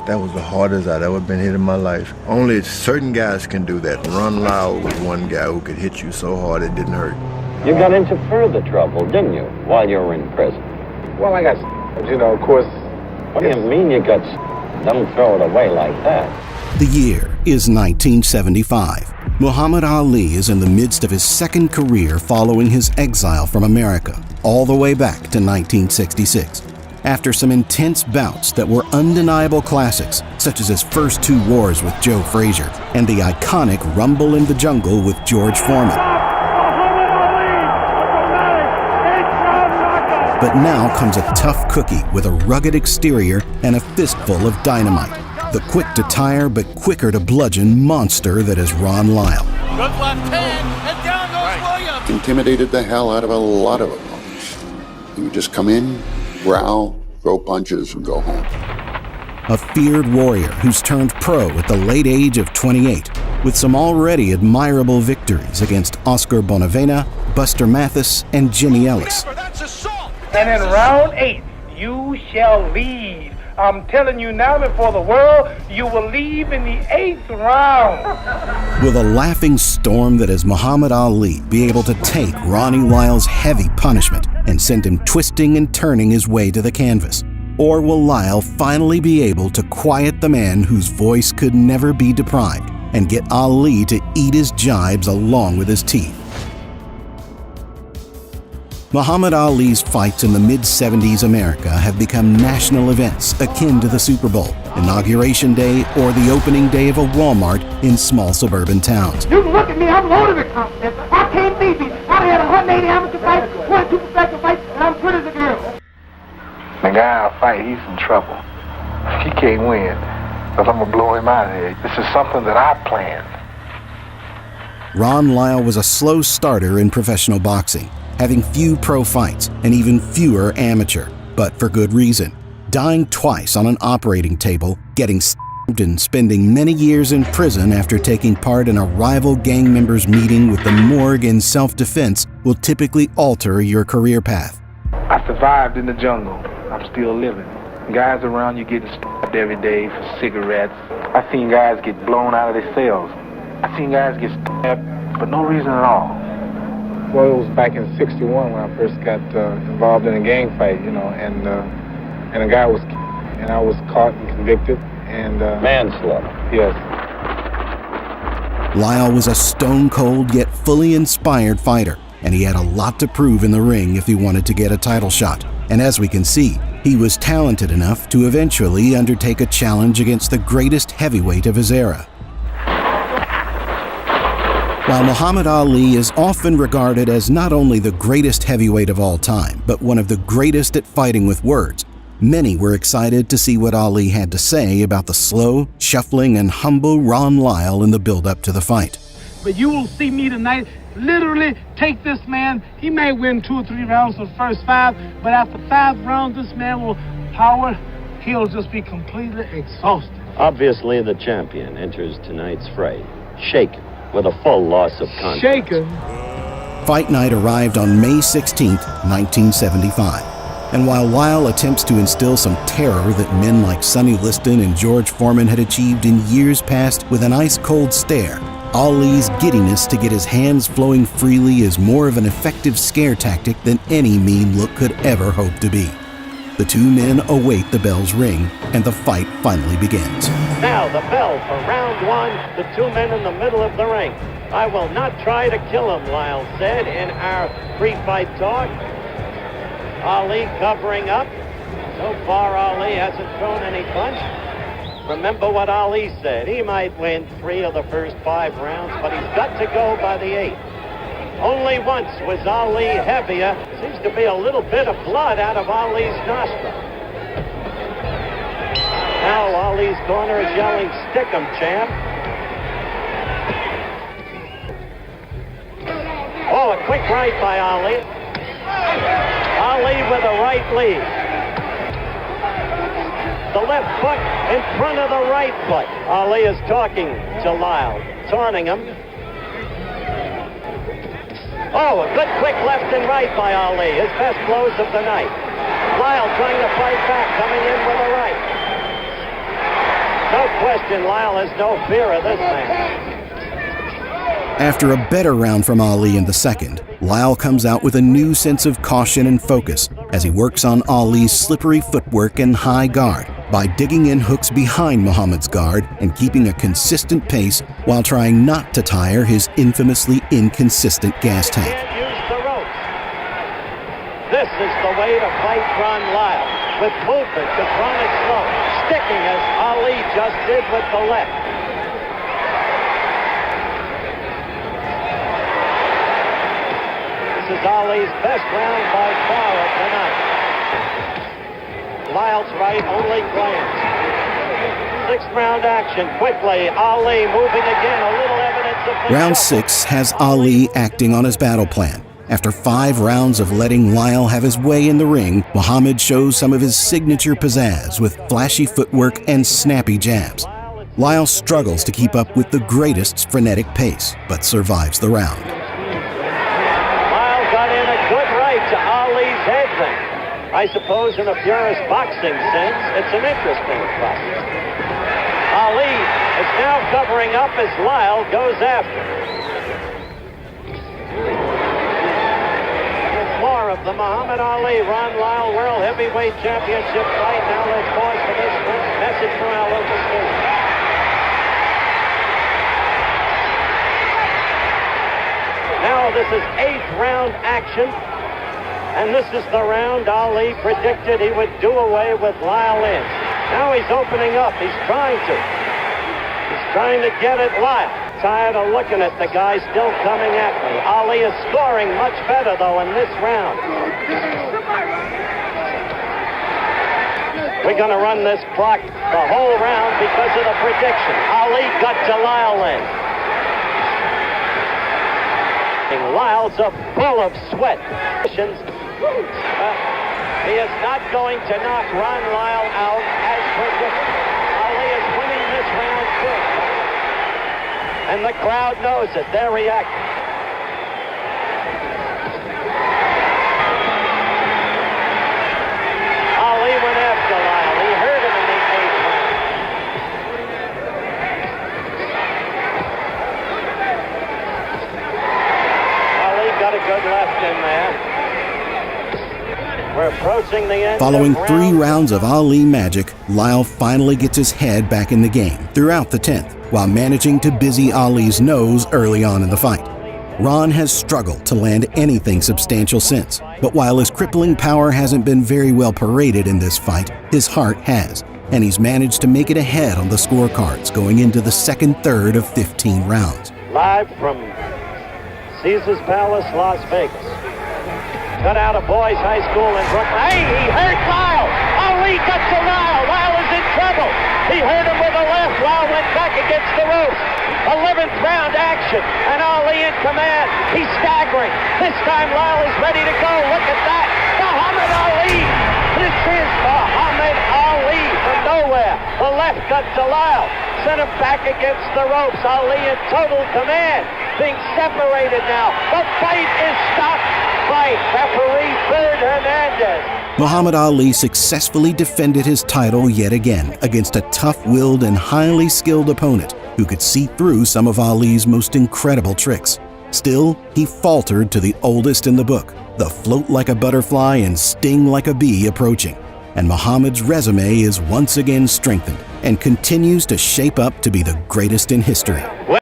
That was the hardest I'd ever been hit in my life. Only certain guys can do that. Ron Lyle was one guy who could hit you so hard it didn't hurt. You got into further trouble, didn't you, while you were in prison? Well, I got, of course. What do you mean you got? Don't throw it away like that. The year is 1975. Muhammad Ali is in the midst of his second career following his exile from America, all the way back to 1966. After some intense bouts that were undeniable classics, such as his first two wars with Joe Frazier and the iconic Rumble in the Jungle with George Foreman. But now comes a tough cookie with a rugged exterior and a fistful of dynamite. The quick-to-tire but quicker-to-bludgeon monster that is Ron Lyle. Good left hand, and down goes Williams. Intimidated the hell out of a lot of opponents. He would just come in, growl, throw punches, and go home. A feared warrior who's turned pro at the late age of 28, with some already admirable victories against Oscar Bonavena, Buster Mathis, and Jimmy Ellis. And in round 8, you shall lead. I'm telling you now before the world, you will leave in the 8th round. Will the laughing storm that is Muhammad Ali be able to take Ronnie Lyle's heavy punishment and send him twisting and turning his way to the canvas? Or will Lyle finally be able to quiet the man whose voice could never be deprived and get Ali to eat his jibes along with his teeth? Muhammad Ali's fights in the mid-70s America have become national events akin to the Super Bowl, Inauguration Day, or the opening day of a Walmart in small suburban towns. You can look at me, I'm loaded with confidence. I can't beat me. I had 180 amateur fights, 22 professional fights, and I'm good as a girl. The guy I fight, he's in trouble. He can't win, because I'm going to blow him out of here. This is something that I planned. Ron Lyle was a slow starter in professional boxing, having few pro fights and even fewer amateur, but for good reason. Dying twice on an operating table, getting stabbed, and spending many years in prison after taking part in a rival gang member's meeting with the morgue in self-defense will typically alter your career path. I survived in the jungle. I'm still living. Guys around you getting stabbed every day for cigarettes. I've seen guys get blown out of their cells. I've seen guys get stabbed for no reason at all. Well, it was back in '61 when I first got involved in a gang fight, and a guy was, and I was caught and convicted, and manslaughter. Yes. Lyle was a stone-cold yet fully inspired fighter, and he had a lot to prove in the ring if he wanted to get a title shot. And as we can see, he was talented enough to eventually undertake a challenge against the greatest heavyweight of his era. While Muhammad Ali is often regarded as not only the greatest heavyweight of all time, but one of the greatest at fighting with words, many were excited to see what Ali had to say about the slow, shuffling, and humble Ron Lyle in the build-up to the fight. But you will see me tonight literally take this man. He may win 2 or 3 rounds for the first 5, but after 5 rounds, this man will power. He'll just be completely exhausted. Obviously, the champion enters tonight's fray, shaken, with a full loss of confidence. Shaken. Fight night arrived on May 16, 1975. And while Lyle attempts to instill some terror that men like Sonny Liston and George Foreman had achieved in years past with an ice-cold stare, Ali's giddiness to get his hands flowing freely is more of an effective scare tactic than any mean look could ever hope to be. The two men await the bell's ring, and the fight finally begins. Now the bell for round 1, the 2 men in the middle of the ring. I will not try to kill him, Lyle said in our pre-fight talk. Ali covering up. So far, Ali hasn't thrown any punch. Remember what Ali said. He might win 3 of the first 5 rounds, but he's got to go by the 8th. Only once was Ali heavier. Seems to be a little bit of blood out of Ali's nostril. Now Ali's corner is yelling, "Stick 'em, champ." Oh, a quick right by Ali. Ali with a right lead. The left foot in front of the right foot. Ali is talking to Lyle, taunting him. Oh, a good quick left and right by Ali, his best blows of the night. Lyle trying to fight back, coming in with a right. no question Lyle has no fear of this man. After a better round from Ali in the second, Lyle comes out with a new sense of caution and focus as he works on Ali's slippery footwork and high guard by digging in hooks behind Muhammad's guard and keeping a consistent pace while trying not to tire his infamously inconsistent gas tank. Can't use the ropes. This is the way to fight Ron Lyle, with movement to run it slow, sticking as Ali just did with the left. This is Ali's best round by far of the night. Lyle's right, only glance. Sixth round action, quickly. Ali moving again, a little evidence of... Round 6 has Ali acting on his battle plan. After 5 rounds of letting Lyle have his way in the ring, Muhammad shows some of his signature pizzazz with flashy footwork and snappy jabs. Lyle struggles to keep up with the greatest's frenetic pace, but survives the round. Got in a good right to Ali's head thing. I suppose in a purist boxing sense, it's an interesting fight. Ali is now covering up as Lyle goes after. More of the Muhammad Ali Ron Lyle World Heavyweight Championship fight. Now let's pause for this message from our local station. Now this is 8th round action, and this is the round Ali predicted he would do away with Lyle in. Now he's opening up. He's trying to get at Lyle. Tired of looking at the guy still coming at me. Ali is scoring much better, though, in this round. We're going to run this clock the whole round because of the prediction. Ali got to Lyle in. Lyle's a full of sweat. He is not going to knock Ron Lyle out as predicted. Ali is winning this round quick. And the crowd knows it. They're reacting. Ali went after Lyle. He hurt him in the 8th round. Got a good left in there. We're approaching the end. Following 3 rounds of Ali magic, Lyle finally gets his head back in the game throughout the 10th, while managing to busy Ali's nose early on in the fight. Ron has struggled to land anything substantial since, but while his crippling power hasn't been very well paraded in this fight, his heart has, and he's managed to make it ahead on the scorecards going into the second third of 15 rounds. Live from Caesars Palace, Las Vegas. Cut out of Boys High School in Brooklyn. Hey, he hurt Lyle. Ali got to Lyle. Lyle is in trouble. He hurt him with a left. Lyle went back against the ropes. 11th round action, and Ali in command. He's staggering. This time Lyle is ready to go. Look at that. Muhammad Ali. This is Muhammad Ali from nowhere. The left got to Lyle. Sent him back against the ropes. Ali in total command. Being separated now. The fight is stopped by referee Bird Hernandez. Muhammad Ali successfully defended his title yet again against a tough-willed and highly skilled opponent who could see through some of Ali's most incredible tricks. Still, he faltered to the oldest in the book, the float like a butterfly and sting like a bee approaching. And Muhammad's resume is once again strengthened and continues to shape up to be the greatest in history.